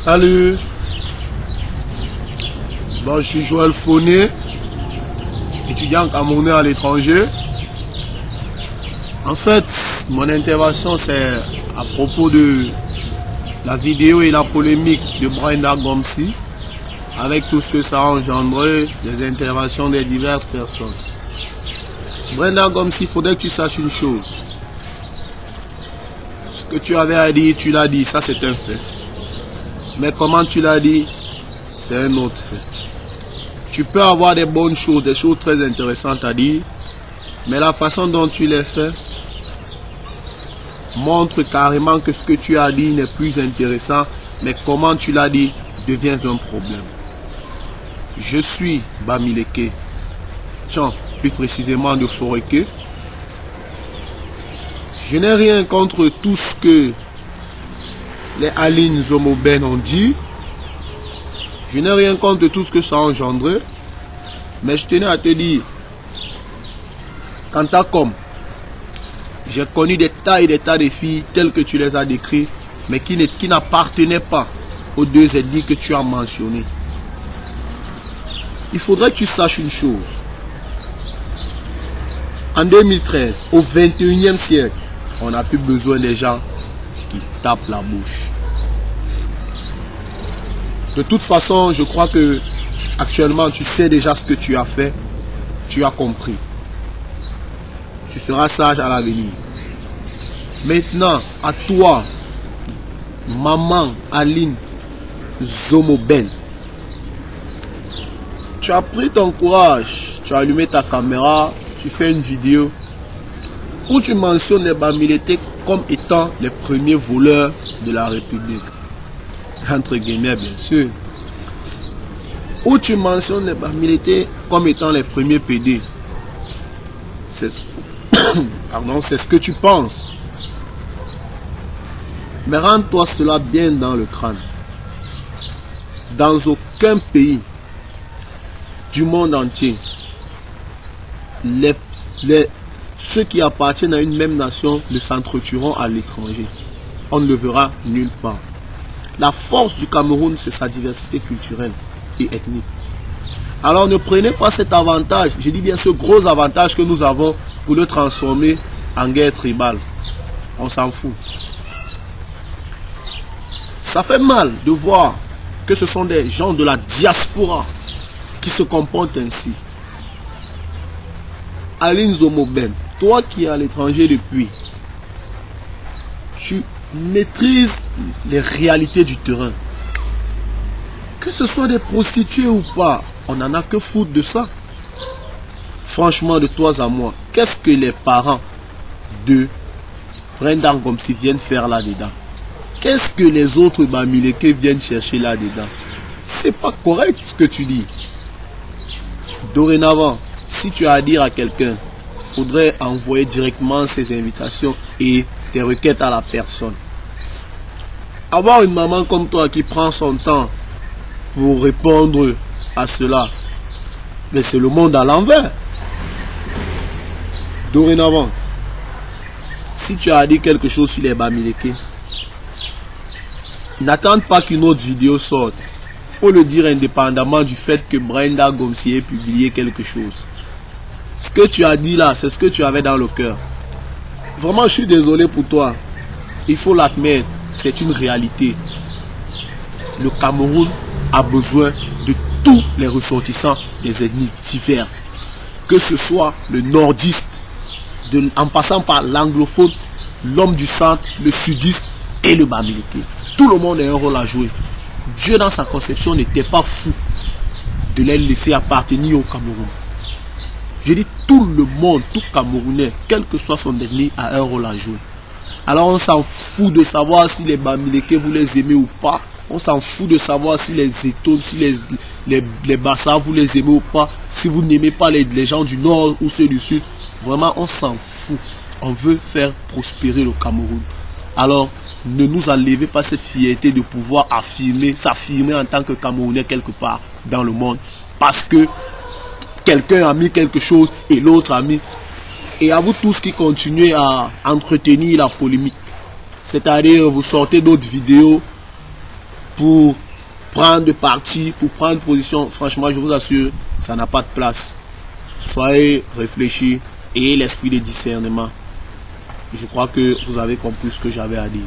Salut. Bon, je suis Joël Foné, étudiant camerounais à l'étranger. En fait, mon intervention c'est à propos de la vidéo et la polémique de Brenda Gomsi, avec tout ce que ça a engendré, les interventions des diverses personnes. Brenda Gomsi, il faudrait que tu saches une chose. Ce que tu avais à dire, tu l'as dit, ça c'est un fait. Mais comment tu l'as dit, c'est un autre fait. Tu peux avoir des bonnes choses, des choses très intéressantes à dire, mais la façon dont tu les fais montre carrément que ce que tu as dit n'est plus intéressant, mais comment tu l'as dit devient un problème. Je suis Bamileke, tiens, plus précisément de Foreke. Je n'ai rien contre tout ce que les Aline Zomoben ont dit. Je n'ai rien contre tout ce que ça a engendré. Mais je tenais à te dire, quant à comme, j'ai connu des tas et des tas de filles telles que tu les as décrites, mais qui n'appartenaient pas aux deux ethnies que tu as mentionnées. Il faudrait que tu saches une chose. En 2013, au 21e siècle, on n'a plus besoin des gens qui tapent la bouche. De toute façon, je crois que actuellement, tu sais déjà ce que tu as fait. Tu as compris. Tu seras sage à l'avenir. Maintenant, à toi, maman Aline Zomoben, tu as pris ton courage, tu as allumé ta caméra, tu fais une vidéo où tu mentionnes les Bamileke comme étant les premiers voleurs de la République. Entre guillemets, bien sûr. Où tu mentionnes les Bamileke comme étant les premiers PD. C'est ce que tu penses. Mais rends-toi cela bien dans le crâne. Dans aucun pays du monde entier, ceux qui appartiennent à une même nation ne s'entretueront à l'étranger. On ne le verra nulle part. La force du Cameroun, c'est sa diversité culturelle et ethnique. Alors ne prenez pas cet avantage, je dis bien ce gros avantage que nous avons pour le transformer en guerre tribale. On s'en fout. Ça fait mal de voir que ce sont des gens de la diaspora qui se comportent ainsi. Aline Zomoben, toi qui es à l'étranger depuis, tu maîtrises les réalités du terrain. Que ce soit des prostituées ou pas, on n'en a que foutre de ça. Franchement, de toi à moi, qu'est-ce que les parents de Brenda Gomsi viennent faire là-dedans? Qu'est-ce que les autres Bamileke viennent chercher là-dedans? C'est pas correct ce que tu dis. Dorénavant, si tu as à dire à quelqu'un, il faudrait envoyer directement ses invitations et tes requêtes à la personne. Avoir une maman comme toi qui prend son temps pour répondre à cela, mais c'est le monde à l'envers. Dorénavant, si tu as à dire quelque chose sur les Bamileke, n'attends pas qu'une autre vidéo sorte. Il faut le dire indépendamment du fait que Brenda Gomsi ait publié quelque chose. Ce que tu as dit là, c'est ce que tu avais dans le cœur. Vraiment, je suis désolé pour toi. Il faut l'admettre, c'est une réalité. Le Cameroun a besoin de tous les ressortissants des ethnies diverses. Que ce soit le nordiste, en passant par l'anglophone, l'homme du centre, le sudiste et le Bamileke. Tout le monde a un rôle à jouer. Dieu dans sa conception n'était pas fou de les laisser appartenir au Cameroun. Je dis tout le monde, tout Camerounais, quel que soit son ethnie, a un rôle à jouer. Alors on s'en fout de savoir si les Bamileke vous les aimez ou pas. On s'en fout de savoir si les Étones, si les Bassa vous les aimez ou pas. Si vous n'aimez pas les gens du nord ou ceux du sud. Vraiment on s'en fout. On veut faire prospérer le Cameroun. Alors ne nous enlevez pas cette fierté de pouvoir s'affirmer en tant que Camerounais quelque part dans le monde. Parce que quelqu'un a mis quelque chose et l'autre a mis. Et à vous tous qui continuez à entretenir la polémique. C'est-à-dire vous sortez d'autres vidéos pour prendre de parti, pour prendre position. Franchement, je vous assure, ça n'a pas de place. Soyez réfléchis et l'esprit de discernement. Je crois que vous avez compris ce que j'avais à dire.